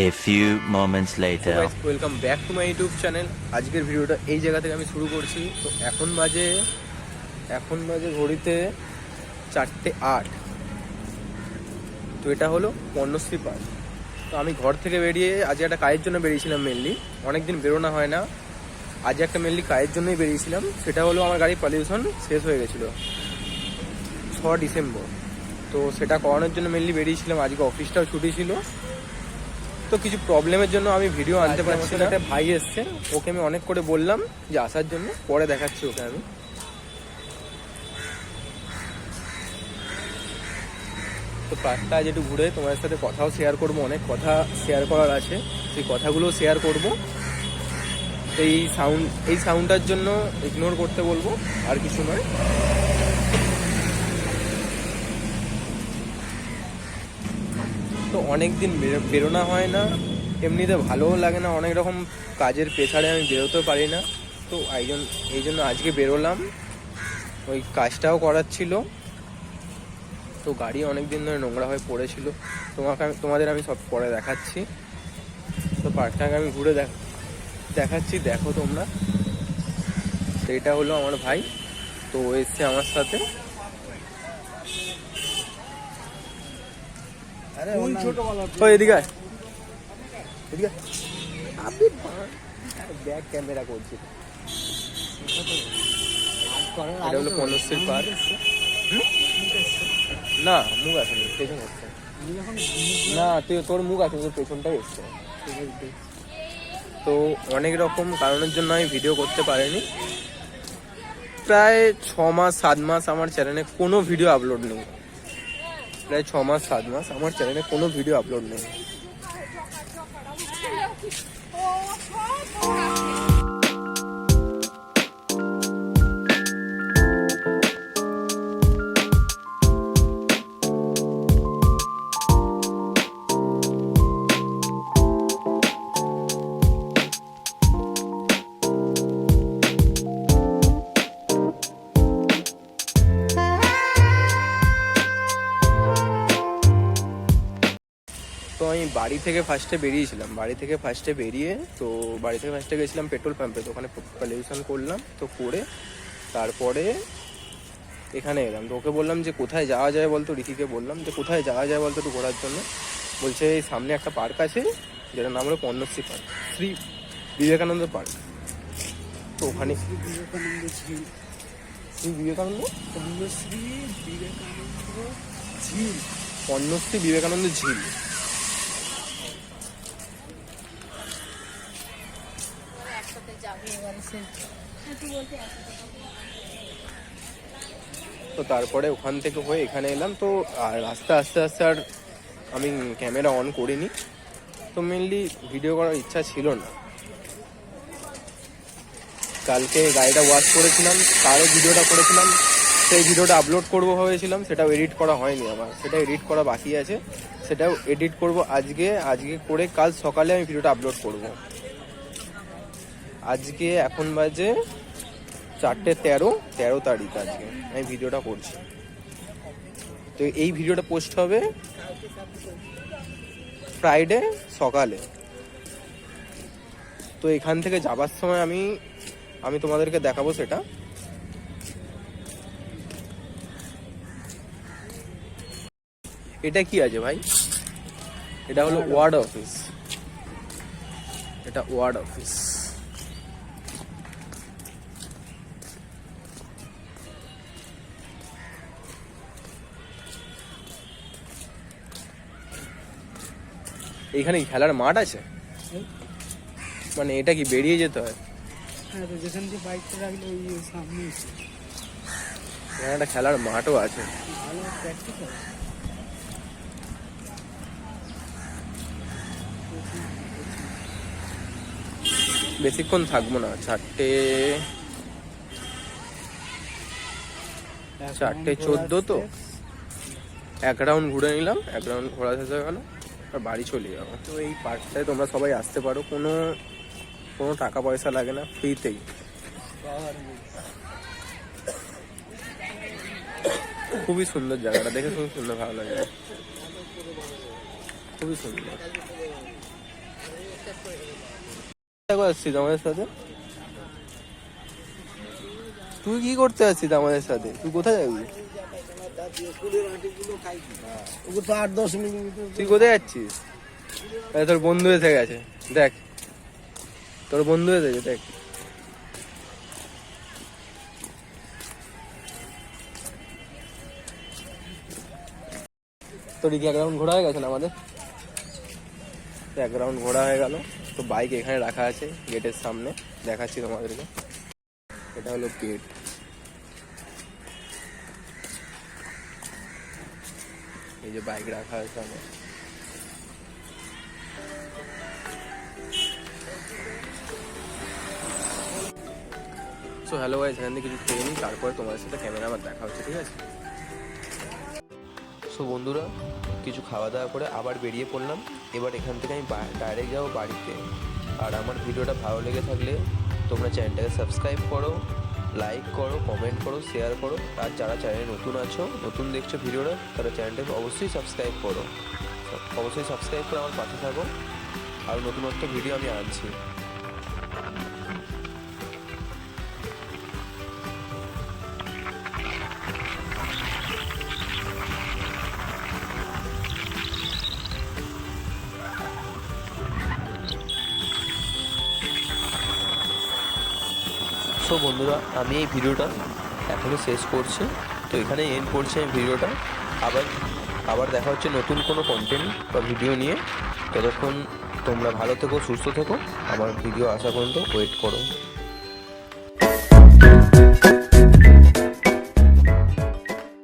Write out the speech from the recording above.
A few moments later. Welcome back to my YouTube channel. আজকের ভিডিওটা এই জায়গা থেকে আমি শুরু করছি। তো এখন বাজে ঘড়িতে 4:08। তো এটা হলো পণ্যশ্রী পার্ক। তো আমি ঘর থেকে বেরিয়ে আজ একটা কাজের জন্য বেরিয়েছিলাম মেনলি। অনেকদিন বেরোনো হয় না, আজ একটা মেনলি কাজের জন্যই বেরিয়েছিলাম। সেটা হলো আমার গাড়ির পলিউশন শেষ হয়ে গেছিলো 6 ডিসেম্বর। তো সেটা করানোর জন্য মেনলি বেরিয়েছিলাম। আজকে অফিসটাও ছুটি ছিল, তো কিছু প্রবলেমের জন্য আমি ভিডিও আনতে পারছি না। একটা ভাই এসছে, ওকে আমি অনেক করে বললাম যে আসার জন্য, পরে দেখাচ্ছি ওকে আমি। তো পার্কটা আজ একটু ঘুরে তোমাদের সাথে কথাও শেয়ার করব, অনেক কথা শেয়ার করার আছে, সেই কথাগুলো শেয়ার করব। এই সাউন্ডটার জন্য ইগনোর করতে বলবো, আর কিছু নয়। তো অনেক দিন বেরোনো হয় না, এমনিতে ভালোও লাগে না, অনেক রকম কাজের প্রেসারে আমি বেরোতেও পারি না। তো এই জন্য আজকে বেরোলাম, ওই কাজটাও করার ছিল। তো গাড়ি অনেক দিন ধরে নোংরা হয়ে পড়েছিল, তোমাদের আমি সব পরে দেখাচ্ছি। তো পার্কটাকে আমি ঘুরে দেখাচ্ছি, দেখো তোমরা। তো এটা হলো আমার ভাই, তো ও এসছে আমার সাথে। এদিকে ব্যাক ক্যামেরা করছি। এটা হলো পণ্যশ্রী পার্ক। না, মুখ আসেনি, পেছন এসছে। না, তোর মুখ আছে, তোর পেছনটাই এসছে। তো অনেক রকম কারণের জন্য আমি ভিডিও করতে পারিনি। প্রায় 6 মাস 7 মাস আমার চ্যানেলে কোনো ভিডিও আপলোড নেই। প্রায় 6 মাস 7 মাস আমার চ্যানেলে কোনো ভিডিও আপলোড নেই। তো আমি বাড়ি থেকে ফার্স্টে গেছিলাম পেট্রোল পাম্পে। তো ওখানে পলিউশন করলাম, তো করে তারপরে এখানে এলাম। তো ওকে বললাম যে কোথায় যাওয়া যায় বলতো, রিকিকে বললাম যে কোথায় যাওয়া যায় বলতো একটু ঘোরার জন্য। বলছে এই সামনে একটা পার্ক আছে, যেটার নাম হলো পণ্যশ্রী পার্ক, শ্রী বিবেকানন্দ পার্ক। তো ওখানে পণ্যশ্রী বিবেকানন্দ ঝিল। তো তারপরে ওখান থেকে হয়ে এখানে এলাম। তো আর আস্তে আস্তে আর আমি ক্যামেরা অন করিনি। তো মেনলি ভিডিও করার ইচ্ছা ছিল না। কালকে গাড়িটা ওয়াশ করেছিলাম, তারও ভিডিওটা করেছিলাম। সেই ভিডিওটা আপলোড করবো ভেবেছিলাম, সেটাও এডিট করা হয়নি আমার। সেটা এডিট করা বাকি আছে, সেটাও এডিট করব আজকে করে কাল সকালে আমি ভিডিওটা আপলোড করব। আজকে এখন বাজে 4:13 তারিখ আজকে আমি ভিডিওটা করছি। তো এই ভিডিওটা পোস্ট হবে ফ্রাইডে সকালে। তো এখান থেকে যাবার সময় আমি তোমাদেরকে দেখাবো সেটা। এটা কি আছে ভাই? এটা হলো ওয়ার্ড অফিস। এটা ওয়ার্ড অফিস। এইখানে কি খেলার মাঠ আছে? মানে এটা কি বেরিয়ে যেতে হয়? হ্যাঁ, তো যেখান দিয়ে বাইকটা রাখলে ওই সামনে এখানে একটা খেলার মাঠও আছে। ভালো প্র্যাকটিস হয়। বেশিক্ষণ থাকবো না, 4:14 তো। এক রাউন্ড ঘুরে নিলাম, এক রাউন্ড ঘোরা শেষ হয়ে গেল, আর বাড়ি চলে যাবো। তো এই পার্কটায় তোমরা সবাই আসতে পারো, কোনো টাকা পয়সা লাগে না, ফ্রিতেই। খুবই সুন্দর জায়গাটা, দেখে খুবই সুন্দর, ভালো লাগে, খুবই সুন্দর। দেখো আসছিস আমাদের সাথে, তুই কি করতে আসছিস আমাদের সাথে? তুই কোথায় যাবি? ওগুলো তো 8-10 মিনিট। তুই কোথায় যাচ্ছিস? তোর বন্ধু এসে গেছে, দেখ তোর বন্ধু এসে গেছে, দেখ। তোর কি এক রাউন্ড ঘোরা হয়ে গেছে না আমাদের? এক রাউন্ড ঘোরা হয়ে গেল। তো বাইক এখানে রাখা আছে গেটের সামনে, দেখাচ্ছি তোমাদেরকে। এটা হলো গেট। এই যে বাইক রাখা আছে আমার। সো হ্যালো গাইস, এখান থেকে কিছু খেয়ে নিই, তারপরে তোমাদের সাথে ক্যামেরা আবার দেখা হচ্ছে, ঠিক আছে? সো বন্ধুরা, কিছু খাওয়া দাওয়া করে আবার বেরিয়ে পড়লাম। এবার এখান থেকে আমি ডাইরেক্ট যাবো বাড়িতে। আর আমার ভিডিওটা ভালো লেগে থাকলে তোমরা চ্যানেলটাকে সাবস্ক্রাইব করো, লাইক করো, কমেন্ট করো, শেয়ার করো। আর যারা চ্যানেলে নতুন আছো, নতুন দেখছো ভিডিওটা, তারা চ্যানেলটাকে অবশ্যই সাবস্ক্রাইব করো। অবশ্যই সাবস্ক্রাইব করে আমার পাশে থাকো। আর নতুনত্ব ভিডিও আমি আনছি। সো বন্ধুরা, আমি এই ভিডিওটা এখনই শেষ করছি। তো এখানে এন্ড করছি আমি ভিডিওটা। আবার দেখা হচ্ছে নতুন কোনো কন্টেন্ট বা ভিডিও নিয়ে। ততক্ষণ তোমরা ভালো থেকো, সুস্থ থেকো। আমার ভিডিও আসা পর্যন্ত ওয়েট করো।